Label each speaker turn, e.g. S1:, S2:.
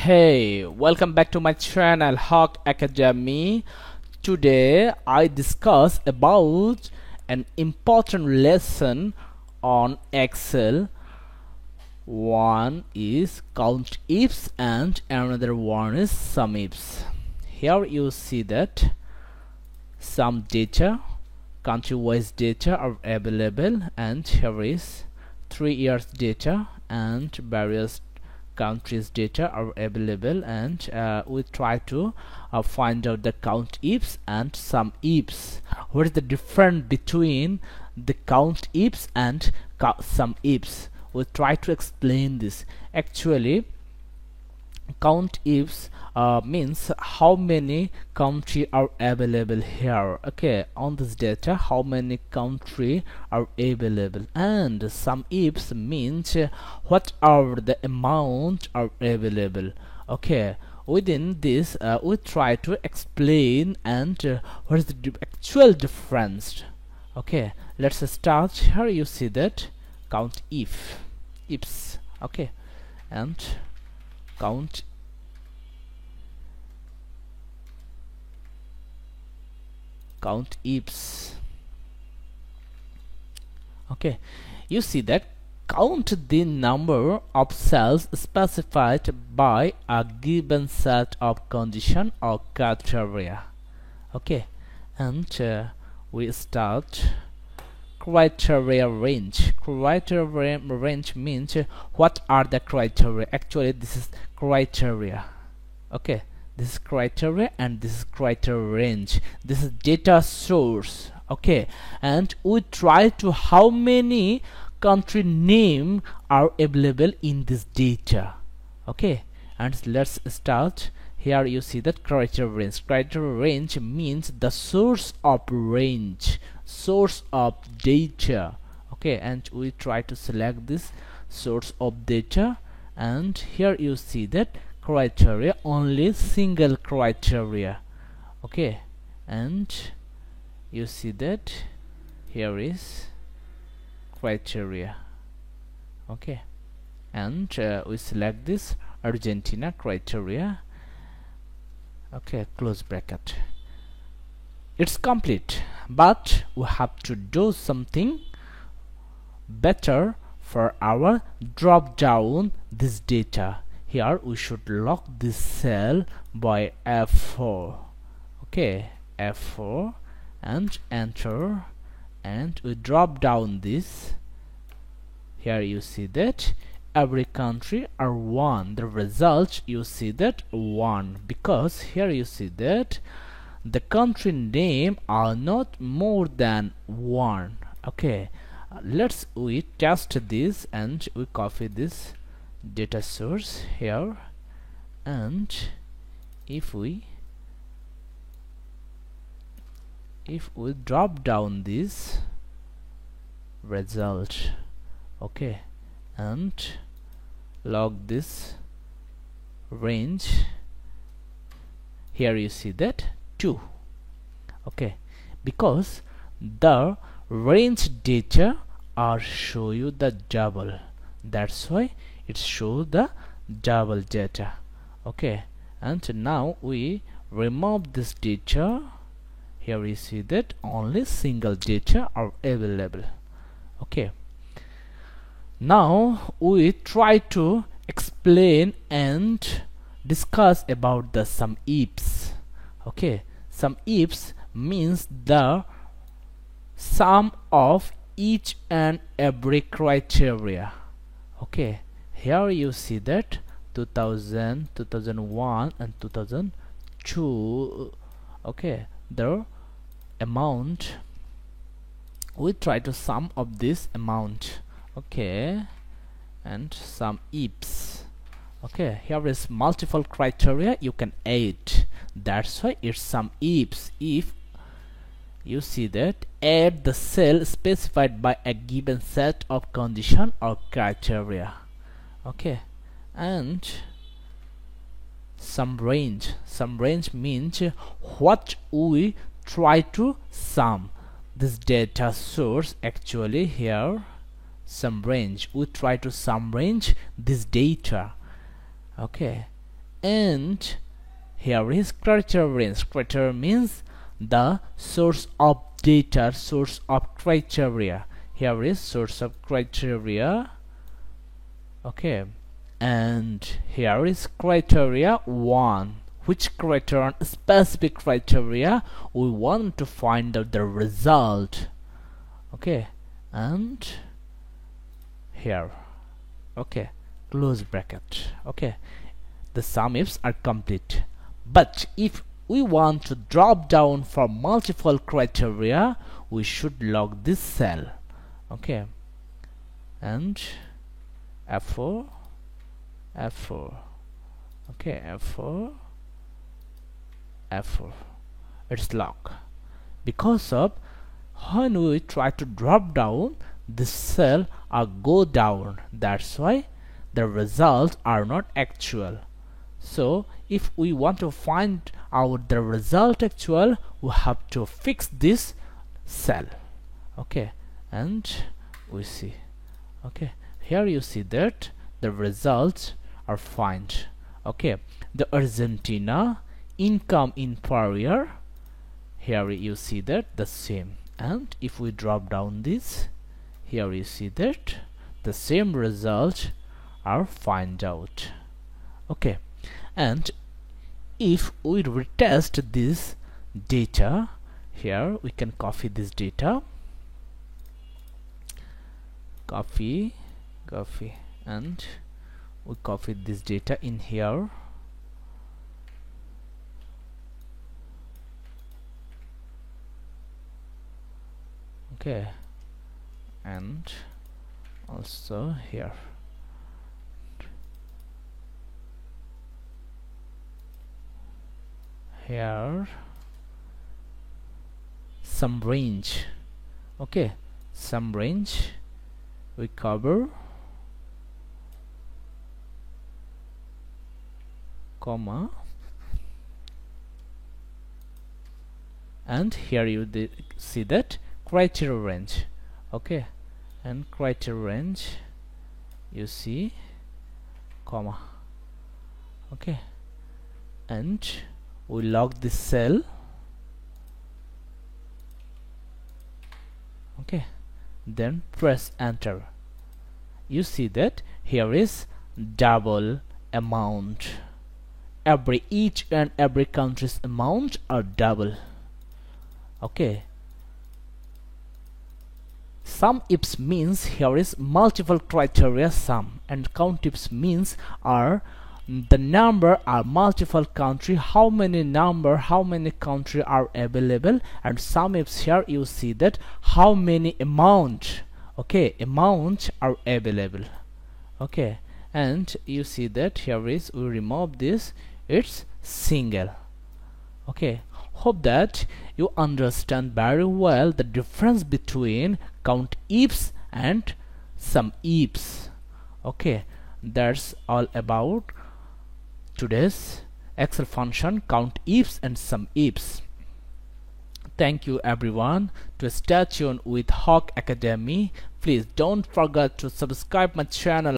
S1: Hey, welcome back to my channel Hawk Academy. Today I discuss about an important lesson on Excel. One is count ifs and another one is sum ifs. Here you see that some data, country-wise data are available, and here is 3 years data and various countries data are available, and we try to find out the count ifs and sum ifs. What is the difference between the count ifs and sum ifs? We try to explain this. Actually, count ifs means how many country are available here, okay, on this data, how many country are available, and sum ifs means what are the amount are available. Okay, within this we try to explain and what is the actual difference. Okay, let's start. Here you see that count ifs, okay, and count ifs. Okay, you see that count the number of cells specified by a given set of condition or criteria. Okay, and we start criteria range. Criteria range means what are the criteria. Actually, this is criteria. Okay, this is criteria and this is criteria range. This is data source. Okay, and we try to how many country name are available in this data. Okay, and let's start. Here you see that criteria range. Criteria range means the source of range, source of data. Okay, and we try to select this source of data, and here you see that criteria, only single criteria. Okay, and you see that here is criteria. Okay, and we select this Argentina criteria. Okay, close bracket. It's complete, but we have to do something better for our drop down this data. Here we should lock this cell by F4. Okay, F4 and enter, and we drop down this. Here you see that every country are 1. The result you see that 1, because here you see that the country name are not more than 1. Okay, let's we test this, and we copy this data source here, and if we drop down this result, okay, and log this range, here you see that 2. Okay, because the range data are show you the double, that's why it shows the double data. Okay, and now we remove this data. Here we see that only single data are available. Okay, now we try to explain and discuss about the sum ifs. Okay, sum ifs means the sum of each and every criteria. Okay, here you see that 2000, 2001 and 2002. Okay, the amount, we try to sum of this amount. Okay, and sum ifs. Okay, here is multiple criteria you can add, that's why it's sum ifs. If you see that add the cell specified by a given set of condition or criteria. Okay, and sum range. Sum range means what we try to sum. This data source, actually here sum range, we try to sum range this data. Okay, And here is criteria. Criteria means the source of data, source of criteria. Here is source of criteria. Okay, and here is criteria 1. Which criterion, specific criteria we want to find out the result. Okay, and here, okay, close bracket. Okay, the sum ifs are complete. But if we want to drop down for multiple criteria, we should log this cell. Okay, and F4, F4, okay, F4, F4, it's locked. Because of when we try to drop down, this cell are go down. That's why the results are not actual. So if we want to find out the result actual, we have to fix this cell. Okay, and we see. Okay, here you see that the results are found. Okay, the Argentina income inferior, here you see that the same. And if we drop down this, here you see that the same results are found out. Okay, and if we retest this data, here we can copy this data, copy, and we copy this data in here. Okay, and also here. Here some range. Okay, some range we cover, comma, and here you see that criteria range. Okay, and criteria range you see, comma. Okay, and we log this cell. Okay, then press enter. You see that here is double amount. Each and every country's amount are double. Okay, sum ifs means here is multiple criteria sum, and count ifs means are the number are multiple country, how many country are available, and sum ifs here you see that how many amount. Okay, amount are available. Okay, and you see that here is we remove this, it's single. Okay, hope that you understand very well the difference between count ifs and sum ifs. Okay, that's all about today's Excel function count ifs and sum ifs. Thank you everyone to stay tuned with Hawk Academy. Please don't forget to subscribe my channel.